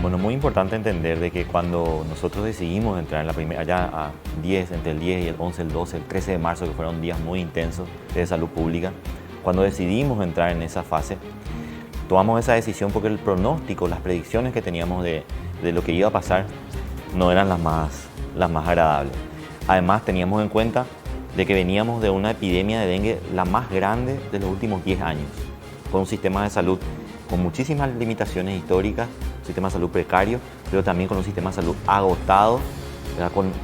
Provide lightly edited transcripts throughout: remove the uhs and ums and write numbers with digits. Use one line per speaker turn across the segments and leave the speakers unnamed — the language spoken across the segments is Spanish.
Bueno, muy importante entender de que cuando nosotros decidimos entrar en la primera, entre el 10 y el 11, el 12, el 13 de marzo, que fueron días muy intensos de salud pública, cuando decidimos entrar en esa fase, tomamos esa decisión porque el pronóstico, las predicciones que teníamos de lo que iba a pasar no eran las más agradables. Además, teníamos en cuenta de que veníamos de una epidemia de dengue la más grande de los últimos 10 años, con un sistema de salud con muchísimas limitaciones históricas, un sistema de salud precario, pero también con un sistema de salud agotado,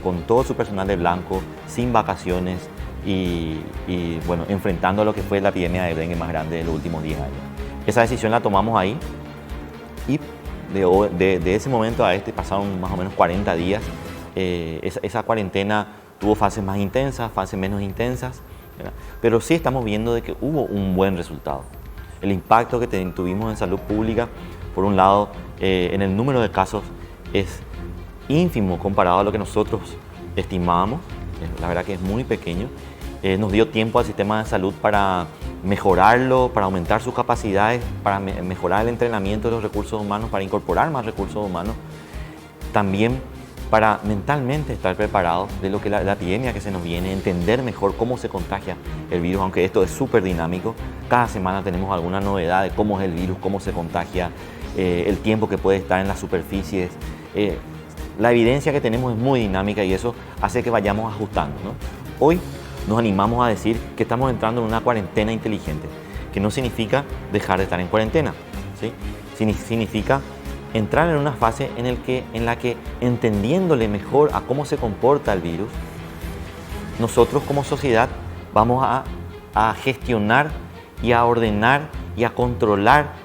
con todo su personal de blanco, sin vacaciones y bueno, enfrentando a lo que fue la epidemia de dengue más grande de los últimos 10 años. Esa decisión la tomamos ahí y de ese momento a este pasaron más o menos 40 días. Esa cuarentena tuvo fases más intensas, fases menos intensas, ¿verdad? Pero sí estamos viendo de que hubo un buen resultado. El impacto que tuvimos en salud pública, por un lado, en el número de casos es ínfimo comparado a lo que nosotros estimábamos. La verdad que es muy pequeño. Nos dio tiempo al sistema de salud para mejorarlo, para aumentar sus capacidades, para mejorar el entrenamiento de los recursos humanos, para incorporar más recursos humanos. También para mentalmente estar preparados de lo que la epidemia que se nos viene, entender mejor cómo se contagia el virus, aunque esto es súper dinámico. Cada semana tenemos alguna novedad de cómo es el virus, cómo se contagia, el tiempo que puede estar en las superficies. La evidencia que tenemos es muy dinámica y eso hace que vayamos ajustando, ¿no? Hoy nos animamos a decir que estamos entrando en una cuarentena inteligente, que no significa dejar de estar en cuarentena, ¿sí? Significa entrar en una fase en la que entendiéndole mejor a cómo se comporta el virus, nosotros como sociedad vamos a gestionar y a ordenar y a controlar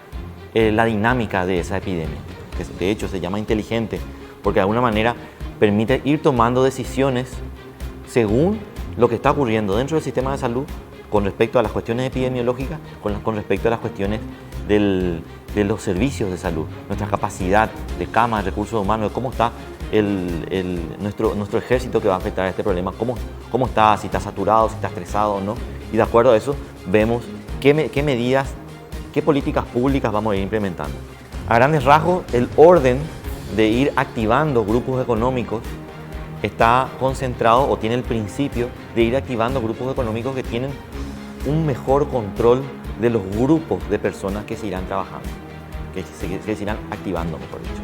la dinámica de esa epidemia, que de hecho se llama inteligente, porque de alguna manera permite ir tomando decisiones según lo que está ocurriendo dentro del sistema de salud con respecto a las cuestiones epidemiológicas, con respecto a las cuestiones de los servicios de salud, nuestra capacidad de camas, de recursos humanos, de cómo está nuestro ejército que va a afectar a este problema, cómo está, si está saturado, si está estresado o no. Y de acuerdo a eso vemos qué medidas, qué políticas públicas vamos a ir implementando. A grandes rasgos, el orden de ir activando grupos económicos está concentrado o tiene el principio de ir activando grupos económicos que tienen un mejor control de los grupos de personas que se irán trabajando, que se irán activando, mejor dicho.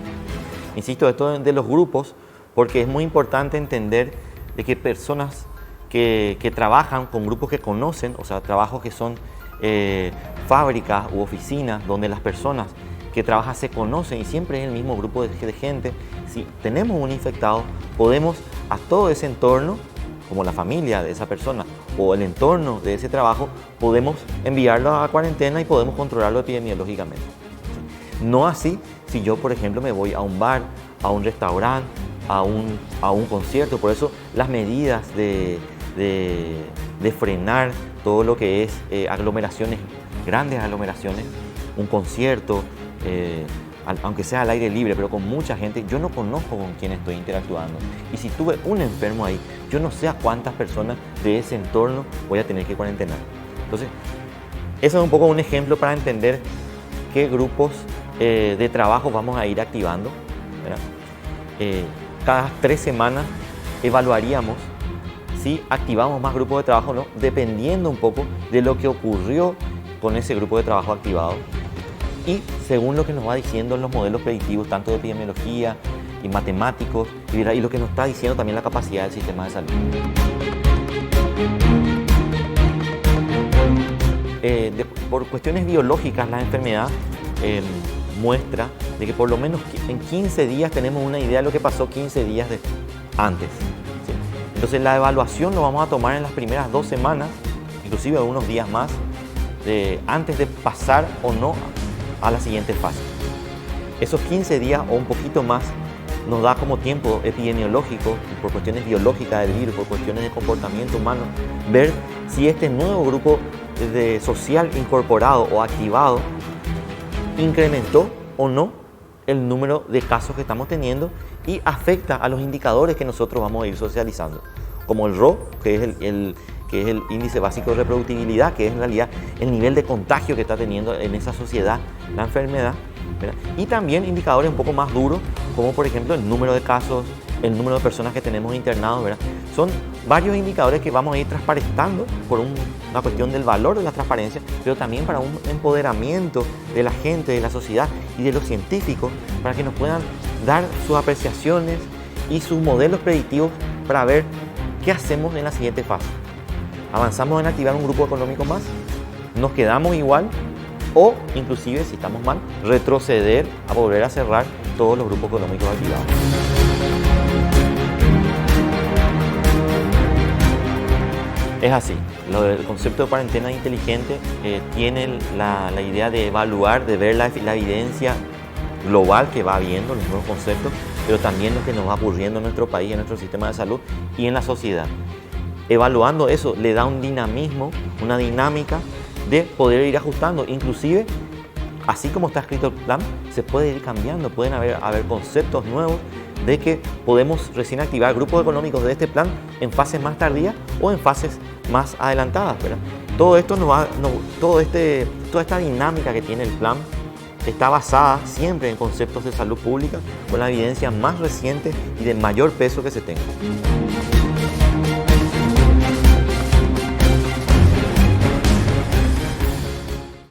Insisto, esto de los grupos porque es muy importante entender de que personas que trabajan con grupos que conocen, o sea, trabajos que son fábricas u oficinas donde las personas que trabajan se conocen y siempre es el mismo grupo de gente. Si tenemos un infectado, podemos a todo ese entorno, como la familia de esa persona o el entorno de ese trabajo, podemos enviarlo a cuarentena y podemos controlarlo epidemiológicamente. No así si yo, por ejemplo, me voy a un bar, a un restaurante, a un concierto. Por eso las medidas de frenar todo lo que es aglomeraciones, grandes aglomeraciones, un concierto, aunque sea al aire libre, pero con mucha gente, yo no conozco con quién estoy interactuando. Y si tuve un enfermo ahí, yo no sé a cuántas personas de ese entorno voy a tener que cuarentenar. Entonces, eso es un poco un ejemplo para entender qué grupos de trabajo vamos a ir activando, ¿verdad? Cada 3 semanas evaluaríamos si activamos más grupos de trabajo o no, dependiendo un poco de lo que ocurrió con ese grupo de trabajo activado y según lo que nos va diciendo los modelos predictivos, tanto de epidemiología y matemáticos, y lo que nos está diciendo también la capacidad del sistema de salud. Por cuestiones biológicas, la enfermedad muestra de que por lo menos en 15 días tenemos una idea de lo que pasó 15 días antes, ¿sí? Entonces la evaluación lo vamos a tomar en las primeras 2 semanas, inclusive algunos días más, antes de pasar o no a la siguiente fase. Esos 15 días o un poquito más nos da como tiempo epidemiológico, por cuestiones biológicas del virus, por cuestiones de comportamiento humano, ver si este nuevo grupo social incorporado o activado incrementó o no el número de casos que estamos teniendo y afecta a los indicadores que nosotros vamos a ir socializando, como el RO, que es el índice básico de reproductibilidad, que es en realidad el nivel de contagio que está teniendo en esa sociedad la enfermedad, ¿verdad? Y también indicadores un poco más duros, como por ejemplo el número de casos, el número de personas que tenemos internados, ¿verdad? Son varios indicadores que vamos a ir transparentando por una cuestión del valor de la transparencia, pero también para un empoderamiento de la gente, de la sociedad y de los científicos, para que nos puedan dar sus apreciaciones y sus modelos predictivos para ver qué hacemos en la siguiente fase. ¿Avanzamos en activar un grupo económico más? ¿Nos quedamos igual? O inclusive, si estamos mal, retroceder a volver a cerrar todos los grupos económicos activados. Es así, el concepto de cuarentena inteligente tiene la idea de evaluar, de ver la evidencia global que va habiendo, los nuevos conceptos, pero también lo que nos va ocurriendo en nuestro país, en nuestro sistema de salud y en la sociedad. Evaluando eso le da un dinamismo, una dinámica de poder ir ajustando, inclusive así como está escrito el plan, se puede ir cambiando, pueden haber conceptos nuevos de que podemos recién activar grupos económicos de este plan en fases más tardías o en fases más adelantadas, ¿verdad? Todo esto toda esta dinámica que tiene el plan está basada siempre en conceptos de salud pública con la evidencia más reciente y de mayor peso que se tenga.